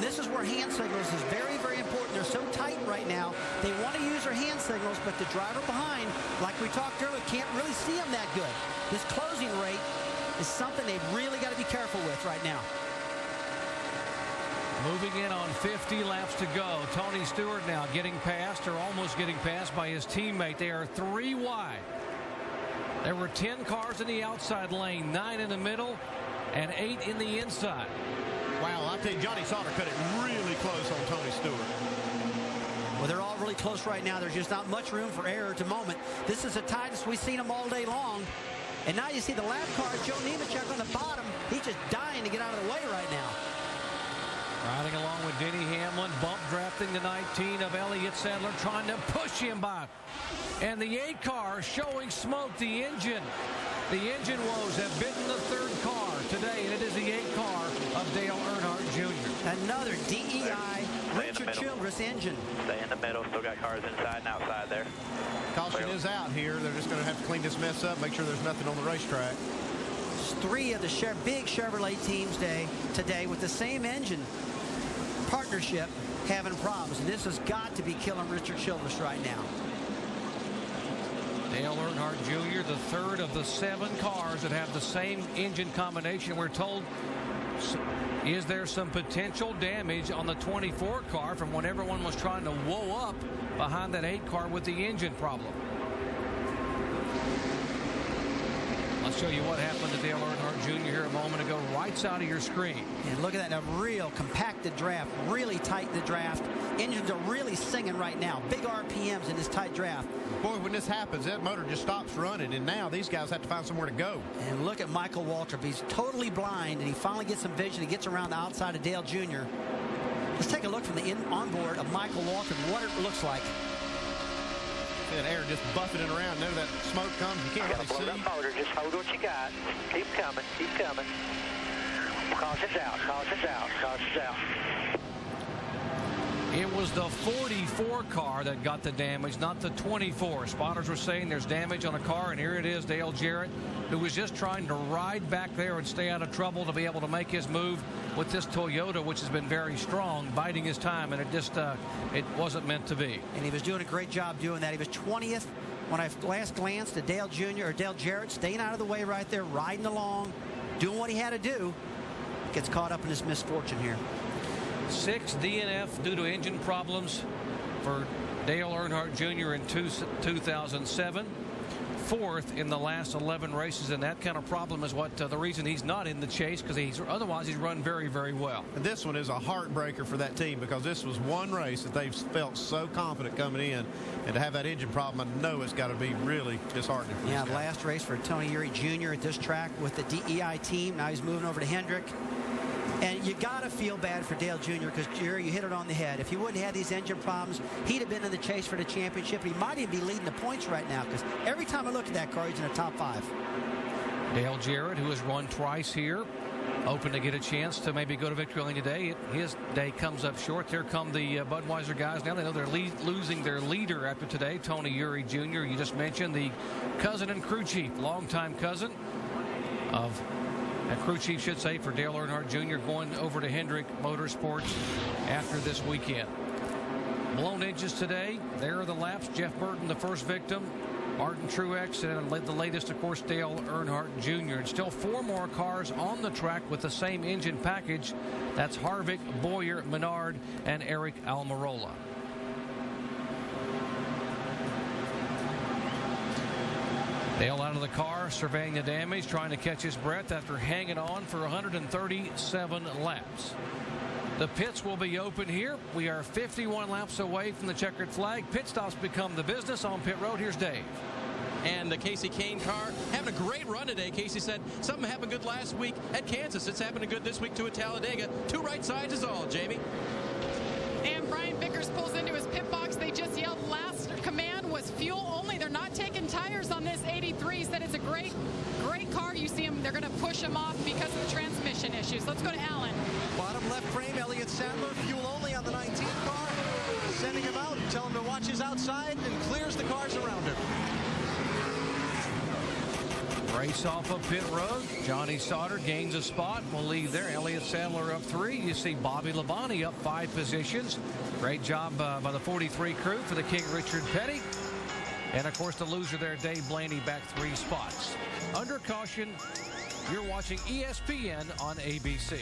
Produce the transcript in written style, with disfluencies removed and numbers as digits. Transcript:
this is where hand signals is very, very important. They're so tight right now. They want to use their hand signals, but the driver behind, like we talked earlier, can't really see them that good. This closing rate is something they've really got to be careful with right now. Moving in on 50 laps to go. Tony Stewart now getting passed, or almost getting passed, by his teammate. They are 3 wide. There were 10 cars in the outside lane, 9 in the middle, and 8 in the inside. Wow, I tell you, Johnny Sauter cut it really close on Tony Stewart. Well, they're all really close right now. There's just not much room for error at the moment. This is the tightest we've seen them all day long. And now you see the lap car, Joe Nemechek on the bottom. He's just dying to get out of the way right now. Riding along with Denny Hamlin, bump drafting the 19 of Elliott Sadler, trying to push him by. And the 8 car showing smoke. The engine woes have bitten the 3rd car today, and it is the 8 car of Dale Earnhardt Jr. Another DEI Richard Childress engine. Stay in the middle. Still got cars inside and outside there. Caution is out here. They're just going to have to clean this mess up, make sure there's nothing on the racetrack. 3 of the big Chevrolet teams today with the same engine partnership having problems, and this has got to be killing Richard Childress right now. Dale Earnhardt Jr., the 3rd of the 7 cars that have the same engine combination. We're told, is there some potential damage on the 24 car from when everyone was trying to whoa up behind that 8 car with the engine problem? I'll show you what happened to Dale Earnhardt Jr. here a moment ago, right side of your screen. And look at that, a real compacted draft, really tight the draft. Engines are really singing right now. Big RPMs in this tight draft. Boy, when this happens, that motor just stops running, and now these guys have to find somewhere to go. And look at Michael Waltrip. He's totally blind, and he finally gets some vision. He gets around the outside of Dale Jr. Let's take a look from the onboard of Michael Waltrip and what it looks like. That air just buffeting around. Now that smoke comes, you can't really see. Motor. Just hold what you got. Keep coming. Keep coming. Caution's out. Caution's out. Caution's out. It was the 44 car that got the damage, not the 24. Spotters were saying there's damage on a car, and here it is, Dale Jarrett, who was just trying to ride back there and stay out of trouble to be able to make his move with this Toyota, which has been very strong, biding his time, and it just it wasn't meant to be. And he was doing a great job doing that. He was 20th when I last glanced at Dale Jr. or Dale Jarrett, staying out of the way right there, riding along, doing what he had to do. Gets caught up in his misfortune here. 6 DNF due to engine problems for Dale Earnhardt Jr. in 2007. 4th in the last 11 races, and that kind of problem is what the reason he's not in the chase, because otherwise he's run very, very well. And this one is a heartbreaker for that team, because this was one race that they've felt so confident coming in, and to have that engine problem, I know it's got to be really disheartening for the last race for Tony Eury Jr. at this track with the DEI team. Now he's moving over to Hendrick. And you got to feel bad for Dale Jr. because, Jerry, you hit it on the head. If he wouldn't have these engine problems, he'd have been in the chase for the championship. He might even be leading the points right now, because every time I look at that car, he's in the top 5. Dale Jarrett, who has run twice here, hoping to get a chance to maybe go to victory lane today. His day comes up short. Here come the Budweiser guys. Now they know they're losing their leader after today, Tony Eury Jr. You just mentioned the cousin and crew chief, longtime cousin of... And crew chief should say for Dale Earnhardt Jr. going over to Hendrick Motorsports after this weekend. Blown edges today. There are the laps. Jeff Burton, the first victim. Martin Truex, and the latest, of course, Dale Earnhardt Jr. And still 4 more cars on the track with the same engine package. That's Harvick, Boyer, Menard, and Eric Almirola. Dale out of the car, surveying the damage, trying to catch his breath after hanging on for 137 laps. The pits will be open here. We are 51 laps away from the checkered flag. Pit stops become the business on pit road. Here's Dave. And the Casey Kane car having a great run today. Casey said something happened good last week at Kansas. It's happening good this week too at Talladega. 2 right sides is all, Jamie. And Brian Vickers pulls into his pit box. They just yelled last command was fuel only. They're not taking tires on this 83. Said it's a great car. You see them, they're going to push them off because of the transmission issues. Let's go to Allen. Bottom left frame, Elliott Sadler, fuel only on the 19 car. Sending him out, tell him to watch his outside, and clears the cars around him. Race off of pit road. Johnny Sauter gains a spot. Will leave there. Elliott Sadler up 3. You see Bobby Labonte up 5 positions. Great job by the 43 crew for the King Richard Petty. And, of course, the loser there, Dave Blaney, back 3 spots. Under caution, you're watching ESPN on ABC.